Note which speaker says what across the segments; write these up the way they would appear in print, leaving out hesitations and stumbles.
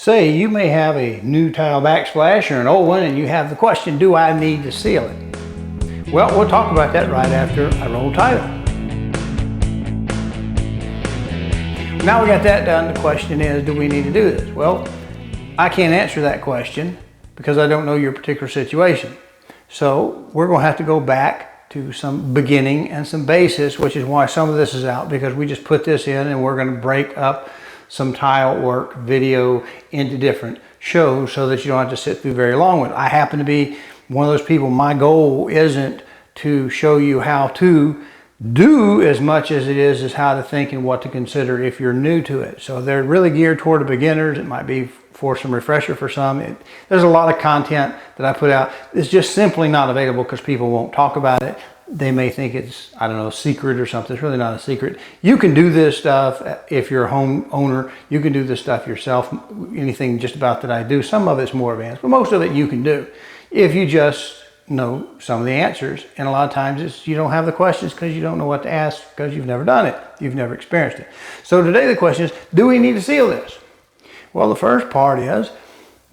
Speaker 1: Say you may have a new tile backsplash or an old one and you have the question, do I need to seal it? Well, we'll talk about that right after I roll title. Now we got that done, the question is, do we need to do this? Well, I can't answer that question because I don't know your particular situation. So we're going to have to go back to some beginning and some basis, which is why some of this is out, because we just put this in and we're going to break up some tile work video into different shows so that you don't have to sit through very long with it. I happen to be one of those people. My goal isn't to show you how to do as much as it is how to think and what to consider if you're new to it. So they're really geared toward the beginners. It might be for some refresher for some. There's a lot of content that I put out. It's just simply not available because people won't talk about it. They may think it's, I don't know, secret or something. It's really not a secret. You can do this stuff if you're a homeowner. You can do this stuff yourself. Anything just about that I do. Some of it's more advanced, but most of it you can do if you just know some of the answers. And a lot of times it's you don't have the questions because you don't know what to ask because you've never done it. You've never experienced it. So today the question is, do we need to seal this? Well, the first part is,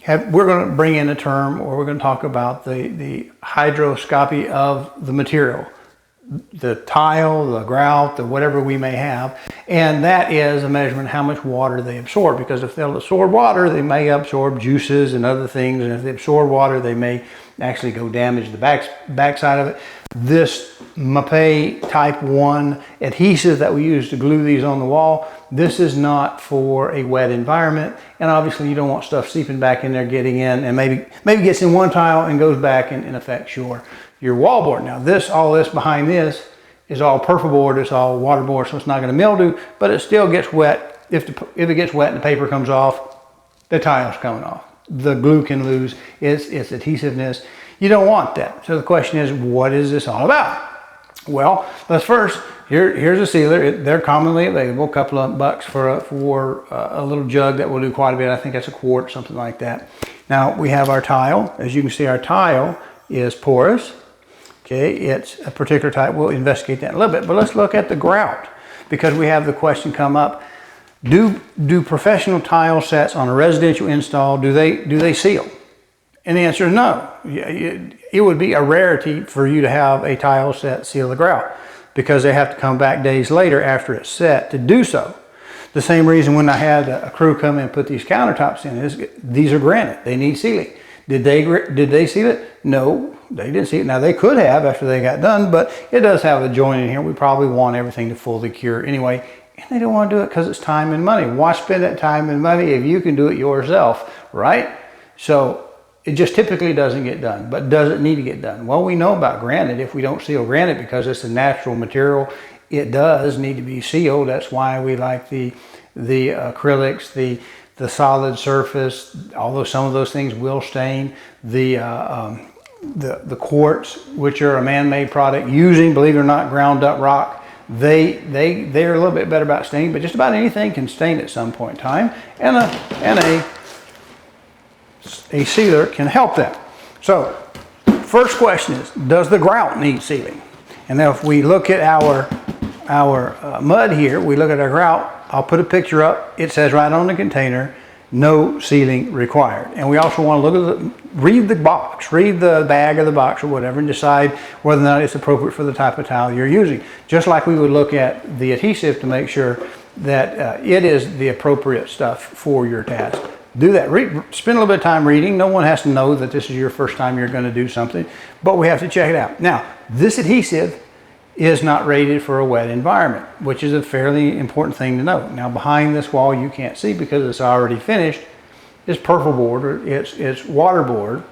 Speaker 1: we're going to bring in a term, or we're going to talk about the hydroscopy of the material, the tile, the grout, the whatever we may have, and that is a measurement of how much water they absorb, because if they'll absorb water, they may absorb juices and other things, and if they absorb water, they may actually go damage the backside of it. This Mapei type 1 adhesive that we use to glue these on the wall, this is not for a wet environment, and obviously you don't want stuff seeping back in there, getting in, and maybe gets in one tile and goes back and affects your wallboard. Now all this behind this is all perfoboard, it's all waterboard, so it's not going to mildew, but it still gets wet. If it gets wet and the paper comes off, the tile's coming off. The glue can lose its adhesiveness. You don't want that. So the question is, what is this all about? Well, let's first, here's a sealer. They're commonly available, a couple of bucks for a little jug that will do quite a bit. I think that's a quart, something like that. Now we have our tile. As you can see, our tile is porous. Okay, it's a particular type. We'll investigate that in a little bit, but let's look at the grout, because we have the question come up. Do professional tile sets on a residential install, do they seal? And the answer is no. It would be a rarity for you to have a tile set seal the grout, because they have to come back days later after it's set to do so. The same reason when I had a crew come in and put these countertops in is these are granite. They need sealing. Did they seal it? No, they didn't seal it. Now they could have after they got done, but it does have a joint in here. We probably want everything to fully cure anyway. And they don't want to do it because it's time and money. Why spend that time and money if you can do it yourself, right? So it just typically doesn't get done. But does it need to get done? Well, we know about granite. If we don't seal granite because it's a natural material, it does need to be sealed. That's why we like the acrylics, the solid surface, although some of those things will stain. The quartz, which are a man-made product, using, believe it or not, ground up rock. They're a little bit better about staining, but just about anything can stain at some point in time, and a sealer can help that. So first question is, does the grout need sealing? And now if we look at our mud here, we look at our grout, I'll put a picture up. It says right on the container, no sealing required. And we also want to look at read the box, read the bag or the box or whatever, and decide whether or not it's appropriate for the type of tile you're using. Just like we would look at the adhesive to make sure that it is the appropriate stuff for your task. Do that. Spend a little bit of time reading. No one has to know that this is your first time you're going to do something, but we have to check it out. Now, this adhesive is not rated for a wet environment, which is a fairly important thing to know. Now, behind this wall you can't see because it's already finished. It's perfoboard, or it's waterboard.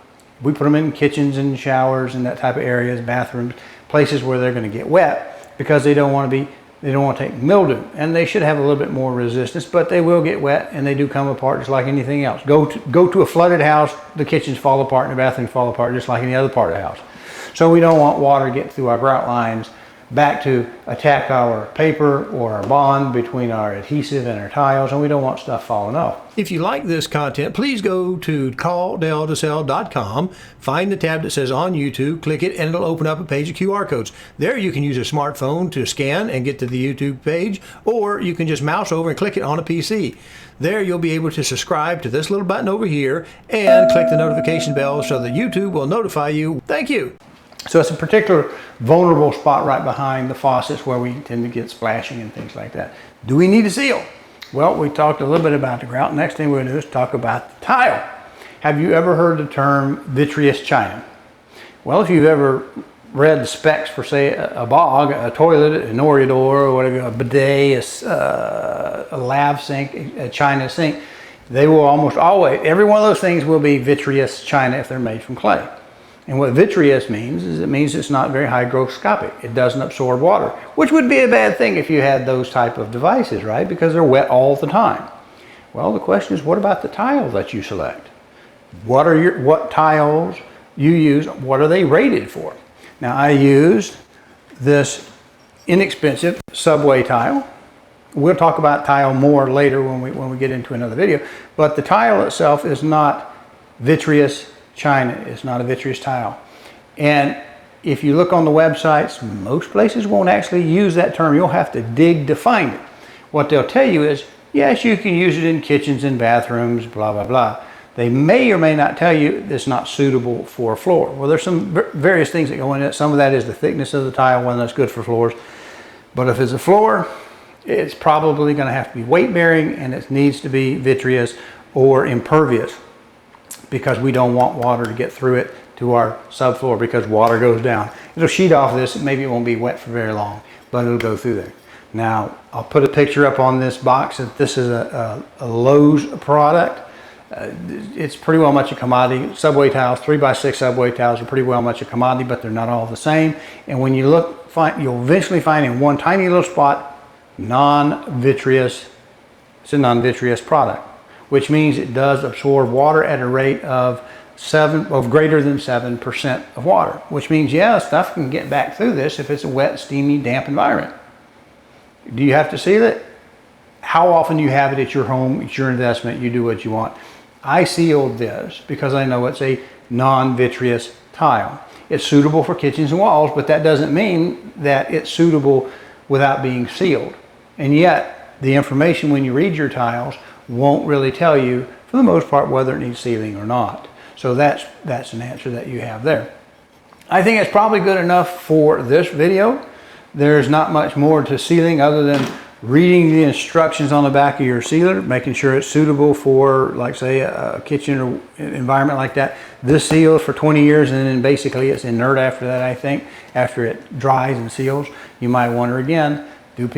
Speaker 1: We put them in kitchens and showers and that type of areas, bathrooms, places where they're going to get wet, because they don't want to take mildew, and they should have a little bit more resistance, but they will get wet and they do come apart just like anything else. Go to a flooded house, the kitchens fall apart and the bathrooms fall apart just like any other part of the house. So we don't want water getting through our grout lines back to attack our paper or our bond between our adhesive and our tiles, and we don't want stuff falling off. If you like this content, please go to calldelltosell.com, find the tab that says on YouTube, click it, and it'll open up a page of QR codes. There you can use a smartphone to scan and get to the YouTube page, or you can just mouse over and click it on a PC. There you'll be able to subscribe to this little button over here and click the notification bell so that YouTube will notify you. Thank you. So it's a particular vulnerable spot right behind the faucets where we tend to get splashing and things like that. Do we need a seal? Well, we talked a little bit about the grout. Next thing we're going to do is talk about the tile. Have you ever heard the term vitreous china? Well, if you've ever read the specs for, say, a bog, a toilet, an Oreador, or whatever, a bidet, a lav sink, a china sink, they will almost always, every one of those things will be vitreous china if they're made from clay. And what vitreous means is it means it's not very hygroscopic. It doesn't absorb water, which would be a bad thing if you had those type of devices, right? Because they're wet all the time. Well, the question is, what about the tile that you select? What tiles you use, what are they rated for? Now, I used this inexpensive Subway tile. We'll talk about tile more later when we get into another video, but the tile itself is not vitreous china. It's not a vitreous tile. And if you look on the websites, most places won't actually use that term. You'll have to dig to find it. What they'll tell you is, yes, you can use it in kitchens and bathrooms, blah, blah, blah. They may or may not tell you it's not suitable for a floor. Well, there's some various things that go into it. Some of that is the thickness of the tile, whether that's good for floors. But if it's a floor, it's probably going to have to be weight bearing, and it needs to be vitreous or impervious, because we don't want water to get through it to our subfloor, because water goes down. It'll sheet off this, and maybe it won't be wet for very long, but it'll go through there. Now, I'll put a picture up on this box. This is a Lowe's product. It's pretty well much a commodity. Subway tiles, 3x6 Subway tiles are pretty well much a commodity, but they're not all the same. And when you look, you'll eventually find in one tiny little spot, non-vitreous. It's a non-vitreous product, which means it does absorb water at a rate of greater than 7% of water, which means, yeah, stuff can get back through this if it's a wet, steamy, damp environment. Do you have to seal it? How often do you have it at your home? It's your investment. You do what you want. I sealed this because I know it's a non-vitreous tile. It's suitable for kitchens and walls, but that doesn't mean that it's suitable without being sealed. And yet, the information when you read your tiles won't really tell you, for the most part, whether it needs sealing or not. So that's an answer that you have there. I think it's probably good enough for this video. There's not much more to sealing other than reading the instructions on the back of your sealer, making sure it's suitable for, like, say, a kitchen or environment like that. This seals for 20 years, and then basically it's inert after that, I think, after it dries and seals. You might wonder again, do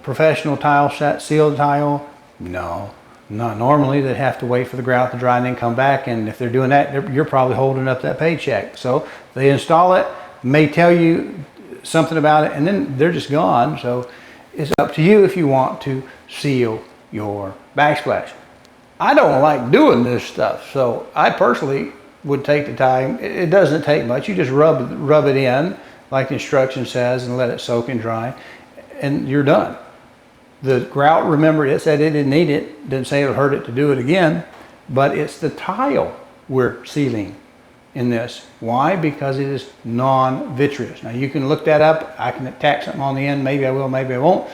Speaker 1: professional tile sets seal the tile? No, not normally. They have to wait for the grout to dry and then come back, and if they're doing that, you're probably holding up that paycheck. So they install it, may tell you something about it, and then they're just gone. So it's up to you if you want to seal your backsplash. I don't like doing this stuff, so I personally would take the time. It doesn't take much. You just rub it in like the instruction says and let it soak and dry, and you're done. The grout, remember, it said it didn't need it. Didn't say it'll hurt it to do it again, but it's the tile we're sealing in this. Why? Because it is non-vitreous. Now you can look that up. I can tack something on the end. Maybe I will, maybe I won't.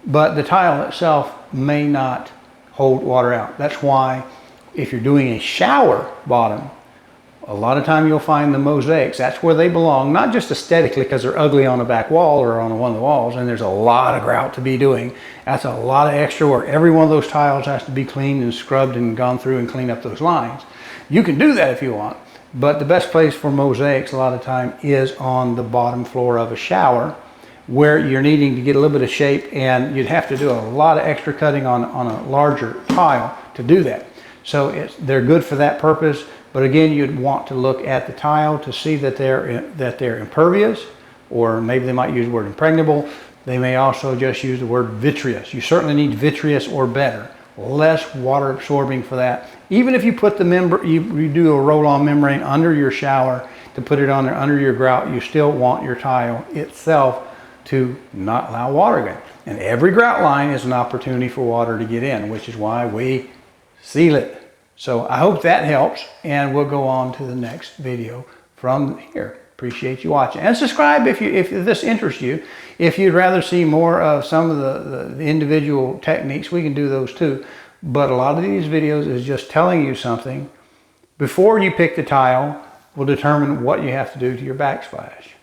Speaker 1: But the tile itself may not hold water out. That's why if you're doing a shower bottom, a lot of time you'll find the mosaics. That's where they belong, not just aesthetically because they're ugly on a back wall or on one of the walls, and there's a lot of grout to be doing. That's a lot of extra work. Every one of those tiles has to be cleaned and scrubbed and gone through and cleaned up those lines. You can do that if you want. But the best place for mosaics a lot of time is on the bottom floor of a shower, where you're needing to get a little bit of shape, and you'd have to do a lot of extra cutting on a larger tile to do that. So they're good for that purpose. But again, you'd want to look at the tile to see that they're impervious, or maybe they might use the word impregnable. They may also just use the word vitreous. You certainly need vitreous or better. Less water absorbing for that. Even if you put the you do a roll-on membrane under your shower to put it on there under your grout, you still want your tile itself to not allow water to get in. And every grout line is an opportunity for water to get in, which is why we seal it. So I hope that helps, and we'll go on to the next video from here. Appreciate you watching, and subscribe if this interests you. If you'd rather see more of some of the individual techniques, we can do those too. But a lot of these videos is just telling you something before you pick the tile will determine what you have to do to your backsplash.